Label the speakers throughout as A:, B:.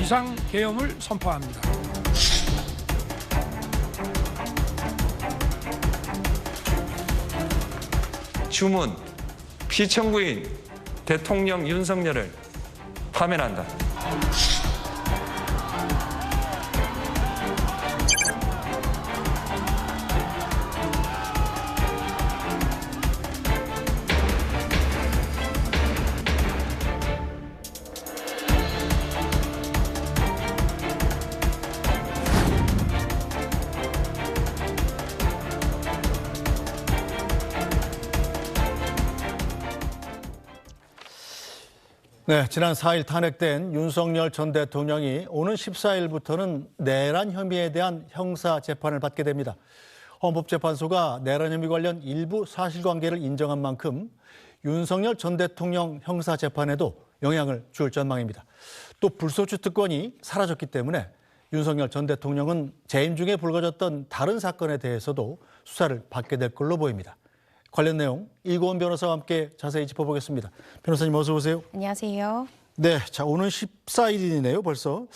A: 비상계엄을 선포합니다.
B: 주문, 피청구인 대통령 윤석열을 파면한다.
C: 네, 지난 4일 탄핵된 윤석열 전 대통령이 오는 14일부터는 내란 혐의에 대한 형사 재판을 받게 됩니다. 헌법재판소가 내란 혐의 관련 일부 사실관계를 인정한 만큼 윤석열 전 대통령 형사 재판에도 영향을 줄 전망입니다. 또 불소추 특권이 사라졌기 때문에 윤석열 전 대통령은 재임 중에 불거졌던 다른 사건에 대해서도 수사를 받게 될 걸로 보입니다. 관련 내용 이고은 변호사와 함께 자세히 짚어보겠습니다. 변호사님 어서 오세요.
D: 안녕하세요.
C: 네, 자 오늘 14일이네요. 벌써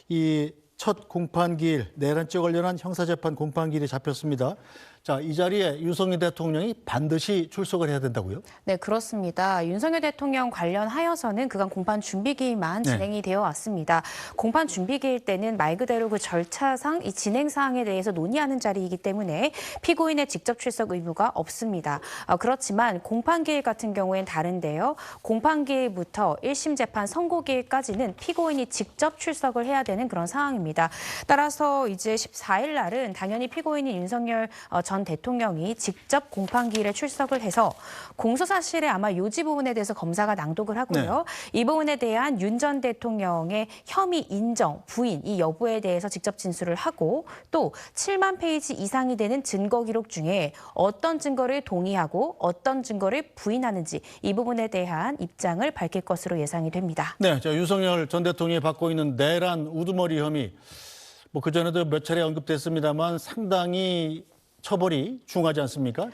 C: 이 첫 공판기일 내란죄 관련한 형사재판 공판기일이 잡혔습니다. 자, 이 자리에 윤석열 대통령이 반드시 출석을 해야 된다고요?
D: 네, 그렇습니다. 윤석열 대통령 관련하여서는 그간 공판 준비기일만 진행이 되어 왔습니다. 공판 준비기일 때는 말 그대로 그 절차상 이 진행 사항에 대해서 논의하는 자리이기 때문에 피고인의 직접 출석 의무가 없습니다. 그렇지만 공판기일 같은 경우엔 다른데요. 공판기일부터 1심 재판 선고기일까지는 피고인이 직접 출석을 해야 되는 그런 상황입니다. 따라서 이제 14일 날은 당연히 피고인인 윤석열 전 대통령이 직접 공판기일에 출석을 해서 공소사실의 아마 요지 부분에 대해서 검사가 낭독을 하고요. 네. 이 부분에 대한 윤 전 대통령의 혐의 인정, 부인 이 여부에 대해서 직접 진술을 하고 또 7만 페이지 이상이 되는 증거 기록 중에 어떤 증거를 동의하고 어떤 증거를 부인하는지 이 부분에 대한 입장을 밝힐 것으로 예상이 됩니다.
C: 네, 윤석열 전 대통령이 받고 있는 내란 우두머리 혐의 뭐 그전에도 몇 차례 언급됐습니다만 상당히 처벌이 중하지 않습니까?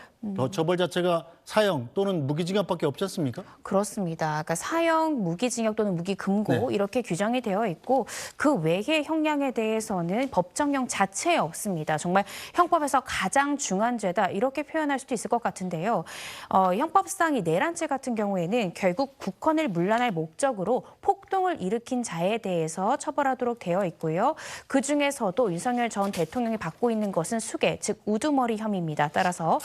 C: 처벌 자체가 사형 또는 무기징역밖에 없지 않습니까?
D: 그렇습니다. 그러니까 사형, 무기징역 또는 무기금고
C: 네.
D: 이렇게 규정이 되어 있고 그 외의 형량에 대해서는 법정형 자체에 없습니다. 정말 형법에서 가장 중한 죄다 이렇게 표현할 수도 있을 것 같은데요. 형법상 이 내란죄 같은 경우에는 결국 국헌을 문란할 목적으로 폭동을 일으킨 자에 대해서 처벌하도록 되어 있고요. 그중에서도 윤석열 전 대통령이 받고 있는 것은 수괴, 즉 우두머리 혐의입니다. 따라서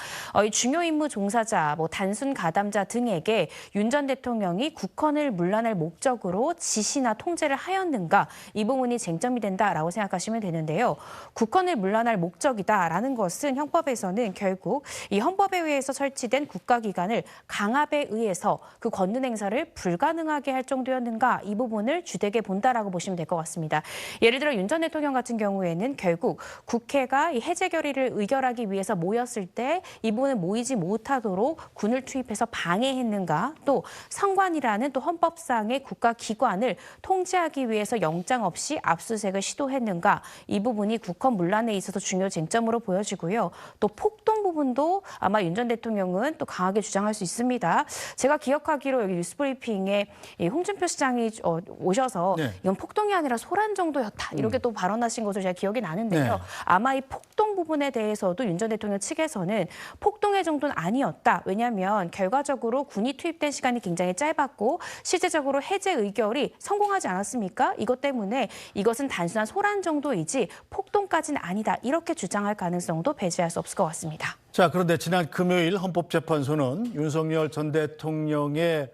D: 이 중요 임무 종사자, 단순 가담자 등에게 윤 전 대통령이 국헌을 문란할 목적으로 지시나 통제를 하였는가 이 부분이 쟁점이 된다라고 생각하시면 되는데요. 국헌을 문란할 목적이다라는 것은 형법에서는 결국 이 헌법에 의해서 설치된 국가기관을 강압에 의해서 그 권능 행사를 불가능하게 할 정도였는가 이 부분을 주되게 본다라고 보시면 될 것 같습니다. 예를 들어 윤 전 대통령 같은 경우에는 결국 국회가 이 해제 결의를 의결하기 위해서 모였을 때 이 부분을 모이지 못하도록 군을 투입해서 방해했는가 또 선관이라는 또 헌법상의 국가기관을 통제하기 위해서 영장 없이 압수수색을 시도했는가 이 부분이 국헌 문란에 있어서 중요 쟁점으로 보여지고요. 또 폭동 부분도 아마 윤 전 대통령은 또 강하게 주장할 수 있습니다. 제가 기억하기로 여기 뉴스브리핑에 홍준표 시장이 오셔서 네. 이건 폭동이 아니라 소란 정도였다 이렇게 또 발언하신 것으로 제가 기억이 나는데요. 네. 아마 이 폭동 부분에 대해서도 윤 전 대통령 측에서는 폭동의 정도는 아니었다. 왜냐하면 결과적으로 군이 투입된 시간이 굉장히 짧았고 실제적으로 해제 의결이 성공하지 않았습니까? 이것 때문에 이것은 단순한 소란 정도이지 폭동까지는 아니다. 이렇게 주장할 가능성도 배제할 수 없을 것 같습니다.
C: 자, 그런데 지난 금요일 헌법재판소는 윤석열 전 대통령의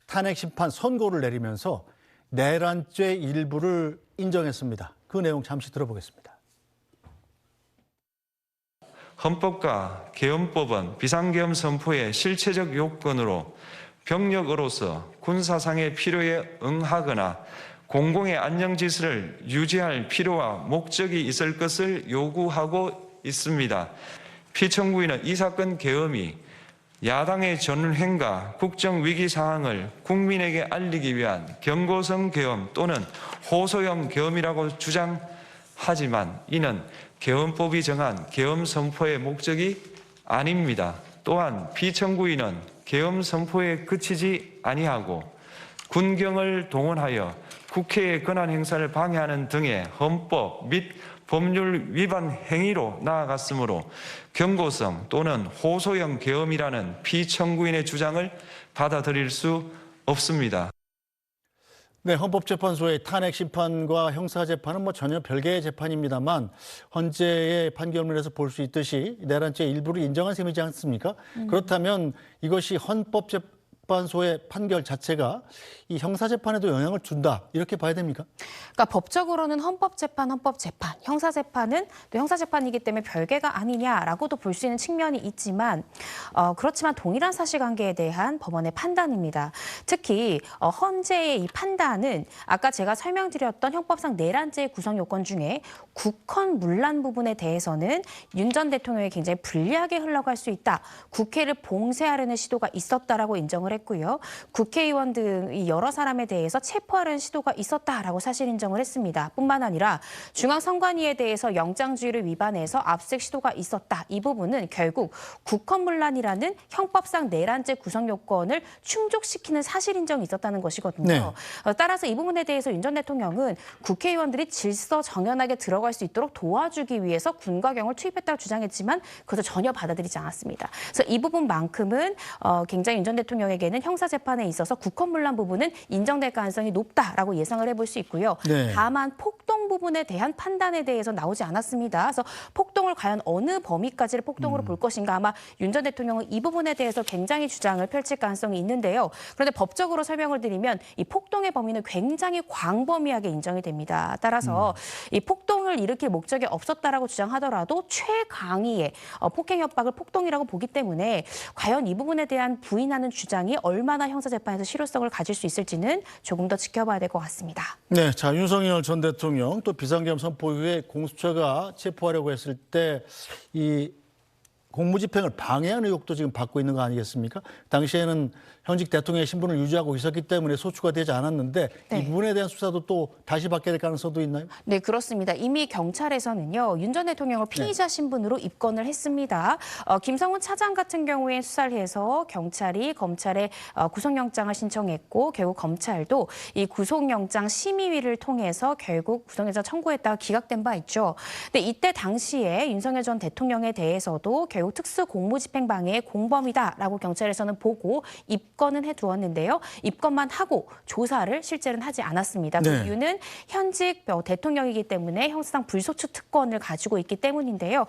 C: 탄핵 심판 선고를 내리면서 내란죄 일부를 인정했습니다. 그 내용 잠시 들어보겠습니다.
B: 헌법과 계엄법은 비상계엄 선포의 실체적 요건으로 병력으로서 군사상의 필요에 응하거나 공공의 안정질서를 유지할 필요와 목적이 있을 것을 요구하고 있습니다. 피청구인은 이 사건 계엄이 야당의 전횡과 국정위기 상황을 국민에게 알리기 위한 경고성 계엄 또는 호소형 계엄이라고 주장하지만 이는 계엄법이 정한 계엄 선포의 목적이 아닙니다. 또한 피청구인은 계엄 선포에 그치지 아니하고 군경을 동원하여 국회의 권한 행사를 방해하는 등의 헌법 및 법률 위반 행위로 나아갔으므로 경고성 또는 호소형 계엄이라는 피청구인의 주장을 받아들일 수 없습니다.
C: 네, 헌법재판소의 탄핵 심판과 형사재판은 전혀 별개의 재판입니다만 헌재의 판결문에서 볼 수 있듯이 내란죄 일부를 인정한 셈이지 않습니까? 그렇다면 이것이 헌법재판소의 판결 자체가 이 형사재판에도 영향을 준다 이렇게 봐야 됩니까?
D: 그러니까 법적으로는 헌법재판, 형사재판은 또 형사재판이기 때문에 별개가 아니냐라고도 볼 수 있는 측면이 있지만 그렇지만 동일한 사실관계에 대한 법원의 판단입니다. 특히 헌재의 이 판단은 아까 제가 설명드렸던 형법상 내란죄의 구성 요건 중에 국헌 문란 부분에 대해서는 윤 전 대통령이 굉장히 불리하게 흘러갈 수 있다. 국회를 봉쇄하려는 시도가 있었다라고 인정을 했고요. 국회의원 등 여러 사람에 대해서 체포하려는 시도가 있었다라고 사실 인정을 했습니다. 뿐만 아니라 중앙선관위에 대해서 영장주의를 위반해서 압수수색 시도가 있었다. 이 부분은 결국 국헌문란이라는 형법상 내란죄 구성 요건을 충족시키는 사실 인정이 있었다는 것이거든요.
C: 네.
D: 따라서 이 부분에 대해서 윤 전 대통령은 국회의원들이 질서 정연하게 들어갈 수 있도록 도와주기 위해서 군과경을 투입했다고 주장했지만 그것을 전혀 받아들이지 않았습니다. 그래서 이 부분만큼은 굉장히 윤 전 대통령에게는 형사재판에 있어서 국헌문란 부분은 인정될 가능성이 높다라고 예상을 해볼 수 있고요.
C: 네.
D: 다만 폭동 부분에 대한 판단에 대해서 나오지 않았습니다. 그래서 폭동을 과연 어느 범위까지를 폭동으로 볼 것인가 아마 윤 전 대통령은 이 부분에 대해서 굉장히 주장을 펼칠 가능성이 있는데요. 그런데 법적으로 설명을 드리면 이 폭동의 범위는 굉장히 광범위하게 인정이 됩니다. 따라서 이 폭동을 일으킬 목적이 없었다라고 주장하더라도 최강위의 폭행 협박을 폭동이라고 보기 때문에 과연 이 부분에 대한 부인하는 주장이 얼마나 형사재판에서 실효성을 가질 수 있을지는 조금 더 지켜봐야 될 것 같습니다.
C: 네, 자 윤석열 전 대통령 또 비상계엄 선포 후에 공수처가 체포하려고 했을 때 이 공무집행을 방해한 의혹도 지금 받고 있는 거 아니겠습니까? 당시에는 현직 대통령의 신분을 유지하고 있었기 때문에 소추가 되지 않았는데
D: 네.
C: 이 부분에 대한 수사도 또 다시 받게 될 가능성도 있나요?
D: 네, 그렇습니다. 이미 경찰에서는요, 윤 전 대통령을 피의자 신분으로 입건을 했습니다. 김성훈 차장 같은 경우에 수사를 해서 경찰이 검찰에 구속영장을 신청했고 결국 검찰도 이 구속영장 심의위를 통해서 결국 구속영장 청구했다가 기각된 바 있죠. 근데 이때 당시에 윤석열 전 대통령에 대해서도 결국 특수공무집행방해의 공범이다라고 경찰에서는 보고 입건은 해두었는데요. 입건만 하고 조사를 실제로는 하지 않았습니다. 그
C: 네.
D: 이유는 현직 대통령이기 때문에 형사상 불소추 특권을 가지고 있기 때문인데요.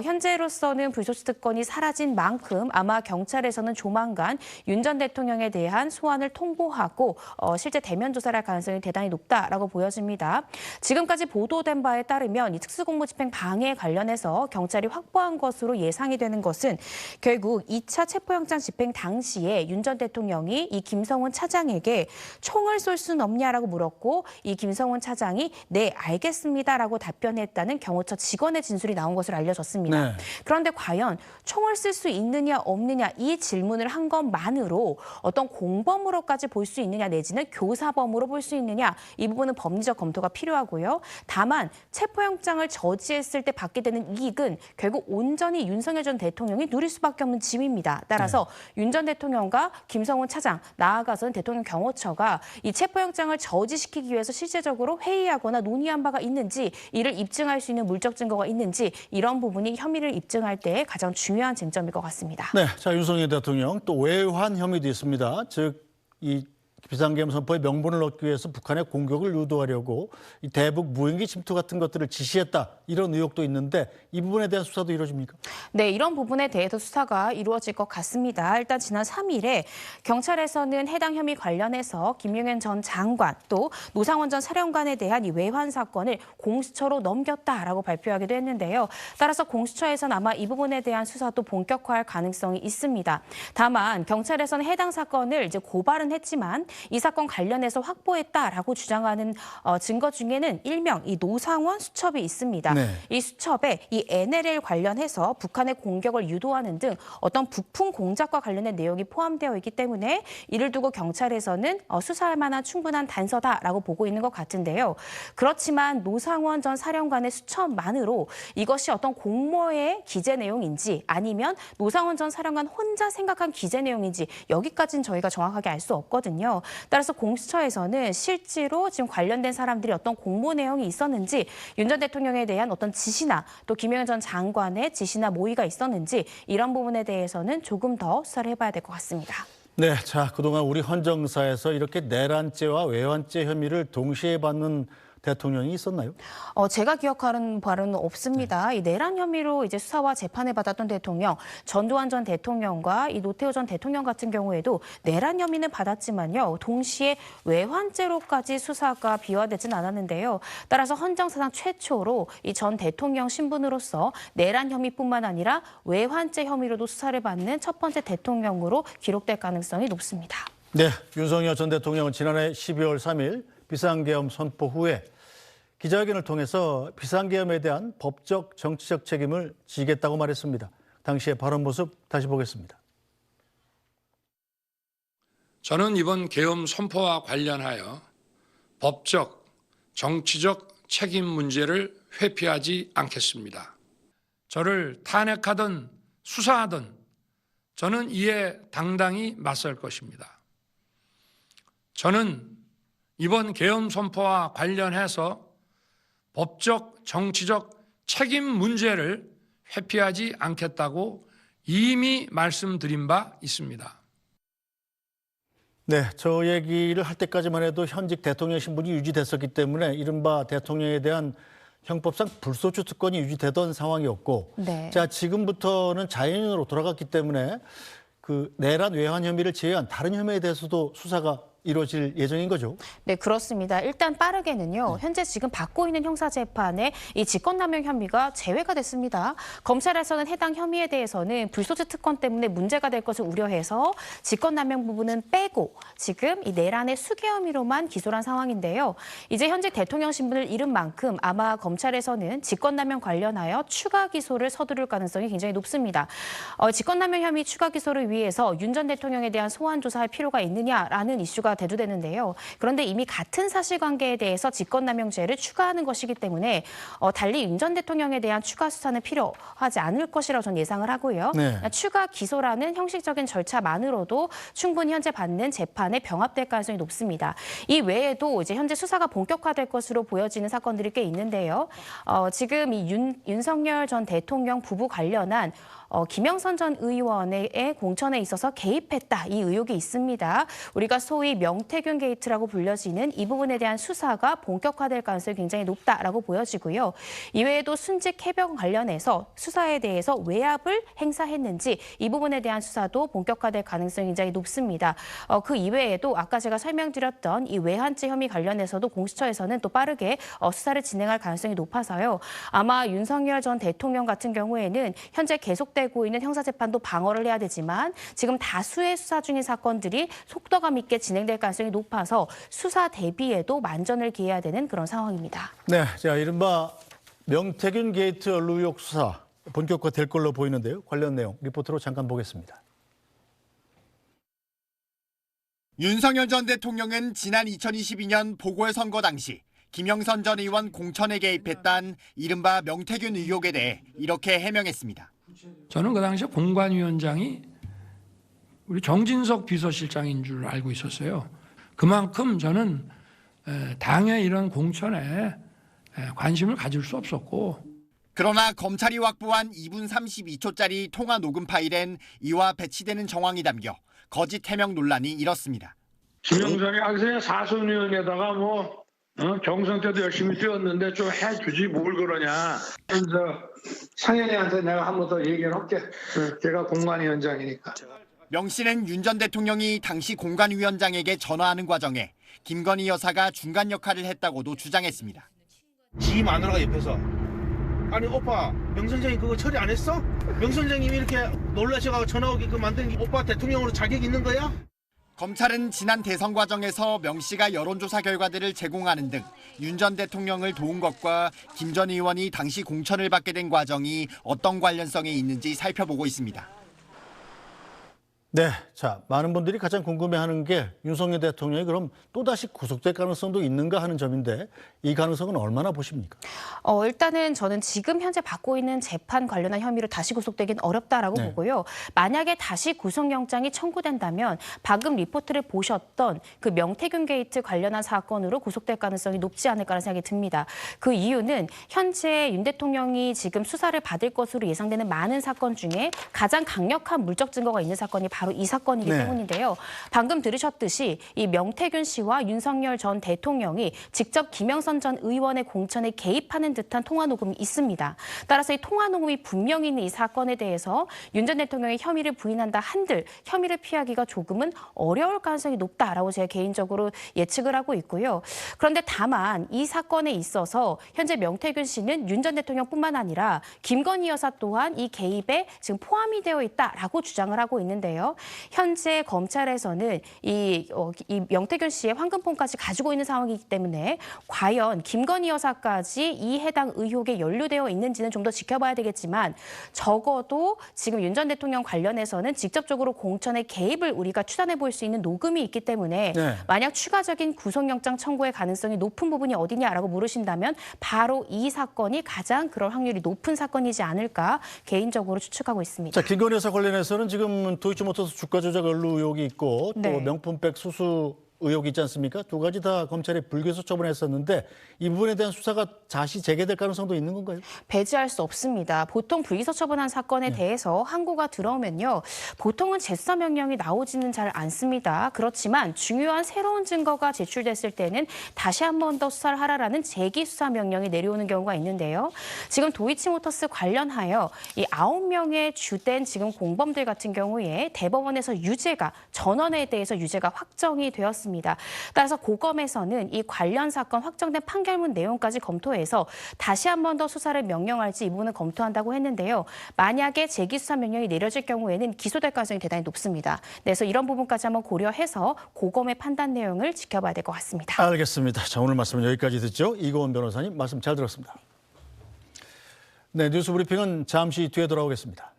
D: 현재로서는 불소추 특권이 사라진 만큼 아마 경찰에서는 조만간 윤 전 대통령에 대한 소환을 통보하고 실제 대면 조사를 할 가능성이 대단히 높다라고 보여집니다. 지금까지 보도된 바에 따르면 이 특수공무집행 방해에 관련해서 경찰이 확보한 것으로 예상이 되는 것은 결국 2차 체포영장 집행 당시에 윤 전 대통령이 이 김성훈 차장에게 총을 쏠 수는 없냐라고 물었고 이 김성훈 차장이 네 알겠습니다라고 답변했다는 경호처 직원의 진술이 나온 것으로 알려졌습니다.
C: 네.
D: 그런데 과연 총을 쓸 수 있느냐 없느냐 이 질문을 한 것만으로 어떤 공범으로까지 볼 수 있느냐 내지는 교사범으로 볼 수 있느냐 이 부분은 법리적 검토가 필요하고요. 다만 체포영장을 저지했을 때 받게 되는 이익은 결국 온전히 윤석열 전 대통령이 누릴 수밖에 없는 짐입니다. 따라서 윤 전 대통령과 김성훈 차장 나아가서는 대통령 경호처가 이 체포영장을 저지시키기 위해서 실제적으로 회의하거나 논의한 바가 있는지 이를 입증할 수 있는 물적 증거가 있는지 이런 부분이 혐의를 입증할 때 가장 중요한 쟁점일 것 같습니다.
C: 네, 자 윤석열 대통령 또 외환 혐의도 있습니다. 즉 이 비상계엄 선포의 명분을 얻기 위해서 북한의 공격을 유도하려고 이 대북 무인기 침투 같은 것들을 지시했다 이런 의혹도 있는데 이 부분에 대한 수사도 이루어집니까?
D: 네, 이런 부분에 대해서 수사가 이루어질 것 같습니다. 일단 지난 3일에 경찰에서는 해당 혐의 관련해서 김용현 전 장관 또 노상원 전 사령관에 대한 이 외환 사건을 공수처로 넘겼다라고 발표하기도 했는데요. 따라서 공수처에서는 아마 이 부분에 대한 수사도 본격화할 가능성이 있습니다. 다만 경찰에서는 해당 사건을 이제 고발은 했지만 이 사건 관련해서 확보했다라고 주장하는 증거 중에는 일명 이 노상원 수첩이 있습니다.
C: 네.
D: 이 수첩에 이 NLL 관련해서 북한의 공격을 유도하는 등 어떤 부품 공작과 관련된 내용이 포함되어 있기 때문에 이를 두고 경찰에서는 수사할 만한 충분한 단서다라고 보고 있는 것 같은데요. 그렇지만 노상원 전 사령관의 수첩만으로 이것이 어떤 공모의 기재 내용인지 아니면 노상원 전 사령관 혼자 생각한 기재 내용인지 여기까지는 저희가 정확하게 알 수 없거든요. 있는데요. 따라서 공수처에서는 실제로 지금 관련된 사람들이 어떤 공모 내용이 있었는지, 윤 전 대통령에 대한 어떤 지시나 또 김영현 전 장관의 지시나 모의가 있었는지 이런 부분에 대해서는 조금 더 수사를 해봐야 될 것 같습니다.
C: 네, 자, 그동안 우리 헌정사에서 이렇게 내란죄와 외환죄 혐의를 동시에 받는 대통령이 있었나요?
D: 제가 기억하는 바로는 없습니다. 이 내란 혐의로 이제 수사와 재판을 받았던 대통령, 전두환 전 대통령과 이 노태우 전 대통령 같은 경우에도 내란 혐의는 받았지만요, 동시에 외환죄로까지 수사가 비화되진 않았는데요. 따라서 헌정사상 최초로 이 전 대통령 신분으로서 내란 혐의뿐만 아니라 외환죄 혐의로도 수사를 받는 첫 번째 대통령으로 기록될 가능성이 높습니다.
C: 네, 윤석열 전 대통령은 지난해 12월 3일 비상계엄 선포 후에 기자회견을 통해서 비상계엄에 대한 법적, 정치적 책임을 지겠다고 말했습니다. 당시의 발언 모습 다시 보겠습니다.
A: 저는 이번 계엄 선포와 관련하여 법적, 정치적 책임 문제를 회피하지 않겠습니다. 저를 탄핵하든 수사하든 저는 이에 당당히 맞설 것입니다. 저는 이번 계엄 선포와 관련해서 법적, 정치적 책임 문제를 회피하지 않겠다고 이미 말씀드린 바 있습니다.
C: 네, 저 얘기를 할 때까지만 해도 현직 대통령 신분이 유지됐었기 때문에 이른바 대통령에 대한 형법상 불소추 특권이 유지되던 상황이었고,
D: 네.
C: 자, 지금부터는 자연인으로 돌아갔기 때문에 그 내란 외환 혐의를 제외한 다른 혐의에 대해서도 수사가 이루어질 예정인 거죠?
D: 네, 그렇습니다. 일단 빠르게는요, 현재 지금 받고 있는 형사재판에 이 직권남용 혐의가 제외가 됐습니다. 검찰에서는 해당 혐의에 대해서는 불소추 특권 때문에 문제가 될 것을 우려해서 직권남용 부분은 빼고 지금 이 내란의 수개 혐의로만 기소를 한 상황인데요. 이제 현직 대통령 신분을 잃은 만큼 아마 검찰에서는 직권남용 관련하여 추가 기소를 서두를 가능성이 굉장히 높습니다. 직권남용 혐의 추가 기소를 위해서 윤 전 대통령에 대한 소환 조사할 필요가 있느냐라는 이슈가 대두되는데요. 그런데 이미 같은 사실관계에 대해서 직권남용죄를 추가하는 것이기 때문에 달리 윤 전 대통령에 대한 추가 수사는 필요하지 않을 것이라고 저는 예상을 하고요.
C: 네.
D: 추가 기소라는 형식적인 절차만으로도 충분히 현재 받는 재판에 병합될 가능성이 높습니다. 이 외에도 이제 현재 수사가 본격화될 것으로 보여지는 사건들이 꽤 있는데요. 지금 이 윤석열 전 대통령 부부 관련한 김영선 전 의원의 공천에 있어서 개입했다, 이 의혹이 있습니다. 우리가 소위 명태균 게이트라고 불려지는 이 부분에 대한 수사가 본격화될 가능성이 굉장히 높다라고 보여지고요. 이외에도 순직 해병 관련해서 수사에 대해서 외압을 행사했는지 이 부분에 대한 수사도 본격화될 가능성이 굉장히 높습니다. 그 이외에도 아까 제가 설명드렸던 이 외환죄 혐의 관련해서도 공수처에서는 또 빠르게 수사를 진행할 가능성이 높아서요. 아마 윤석열 전 대통령 같은 경우에는 현재 계속되고 있는 형사재판도 방어를 해야 되지만 지금 다수의 수사 중인 사건들이 속도감 있게 진행될 가능성이 높아서 수사 대비에도 만전을 기해야 되는 그런 상황입니다.
C: 네, 자, 이른바 명태균 게이트 의혹 수사 본격화될 걸로 보이는데요. 관련 내용 리포트로 잠깐 보겠습니다.
E: 윤석열 전 대통령은 지난 2022년 보궐선거 당시 김영선 전 의원 공천에 개입했다는 이른바 명태균 의혹에 대해 이렇게 해명했습니다.
A: 저는 그 당시에 공관위원장이 우리 정진석 비서실장인 줄 알고 있었어요. 그만큼 저는 당의 이런 공천에 관심을 가질 수 없었고.
E: 그러나 검찰이 확보한 2분 32초짜리 통화 녹음 파일엔 이와 배치되는 정황이 담겨 거짓 해명 논란이 일었습니다.
F: 김영선이 그냥 사선의원에다가 경선 때도 열심히 뛰었는데 좀 해주지 뭘 그러냐. 상현이한테 내가 한 번 더 얘기를 할게. 제가 공관위원장이니까.
E: 명 씨는 윤 전 대통령이 당시 공관위원장에게 전화하는 과정에 김건희 여사가 중간 역할을 했다고도 주장했습니다.
G: 지 마누라가 옆에서 아니 오빠 명 선생님 그거 처리 안 했어? 명 선생님이 이렇게 놀라셔가지고 전화 오게끔 만든 게 오빠 대통령으로 자격 있는 거야?
E: 검찰은 지난 대선 과정에서 명 씨가 여론조사 결과들을 제공하는 등 윤 전 대통령을 도운 것과 김 전 의원이 당시 공천을 받게 된 과정이 어떤 관련성이 있는지 살펴보고 있습니다.
C: 네, 자, 많은 분들이 가장 궁금해하는 게 윤석열 대통령이 그럼 또다시 구속될 가능성도 있는가 하는 점인데 이 가능성은 얼마나 보십니까?
D: 일단은 저는 지금 현재 받고 있는 재판 관련한 혐의로 다시 구속되긴 어렵다라고
C: 네.
D: 보고요. 만약에 다시 구속영장이 청구된다면 방금 리포트를 보셨던 그 명태균 게이트 관련한 사건으로 구속될 가능성이 높지 않을까라는 생각이 듭니다. 그 이유는 현재 윤 대통령이 지금 수사를 받을 것으로 예상되는 많은 사건 중에 가장 강력한 물적 증거가 있는 사건이 바로 이 사건이기
C: 네.
D: 때문인데요. 방금 들으셨듯이 이 명태균 씨와 윤석열 전 대통령이 직접 김영선 전 의원의 공천에 개입하는 듯한 통화 녹음이 있습니다. 따라서 이 통화 녹음이 분명히 있는 이 사건에 대해서 윤 전 대통령의 혐의를 부인한다 한들 혐의를 피하기가 조금은 어려울 가능성이 높다라고 제가 개인적으로 예측을 하고 있고요. 그런데 다만 이 사건에 있어서 현재 명태균 씨는 윤 전 대통령뿐만 아니라 김건희 여사 또한 이 개입에 지금 포함이 되어 있다라고 주장을 하고 있는데요. 현재 검찰에서는 이 명태균 씨의 황금폰까지 가지고 있는 상황이기 때문에 과연 김건희 여사까지 이 해당 의혹에 연루되어 있는지는 좀 더 지켜봐야 되겠지만 적어도 지금 윤 전 대통령 관련해서는 직접적으로 공천의 개입을 우리가 추산해 볼 수 있는 녹음이 있기 때문에
C: 네.
D: 만약 추가적인 구속영장 청구의 가능성이 높은 부분이 어디냐라고 물으신다면 바로 이 사건이 가장 그럴 확률이 높은 사건이지 않을까 개인적으로 추측하고 있습니다.
C: 자, 김건희 여사 관련해서는 지금 도이치모터스 주가 조작 연루 의혹이 있고 또
D: 네.
C: 명품백 수수 의혹이 있지 않습니까? 두 가지 다 검찰이 불기소 처분했었는데 이 부분에 대한 수사가 다시 재개될 가능성도 있는 건가요?
D: 배제할 수 없습니다. 보통 불기소 처분한 사건에 대해서 항고가 들어오면요. 보통은 재수사 명령이 나오지는 잘 않습니다. 그렇지만 중요한 새로운 증거가 제출됐을 때는 다시 한 번 더 수사를 하라라는 재기 수사 명령이 내려오는 경우가 있는데요. 지금 도이치모터스 관련하여 이 9명의 주된 지금 공범들 같은 경우에 대법원에서 유죄가 전원에 대해서 유죄가 확정이 되었습니다. 따라서 고검에서는 이 관련 사건 확정된 판결문 내용까지 검토해서 다시 한 번 더 수사를 명령할지 이 부분을 검토한다고 했는데요. 만약에 재기 수사 명령이 내려질 경우에는 기소될 가능성이 대단히 높습니다. 그래서 이런 부분까지 한번 고려해서 고검의 판단 내용을 지켜봐야 될 것 같습니다.
C: 알겠습니다. 자, 오늘 말씀은 여기까지 듣죠. 이고은 변호사님 말씀 잘 들었습니다. 네, 뉴스 브리핑은 잠시 뒤에 돌아오겠습니다.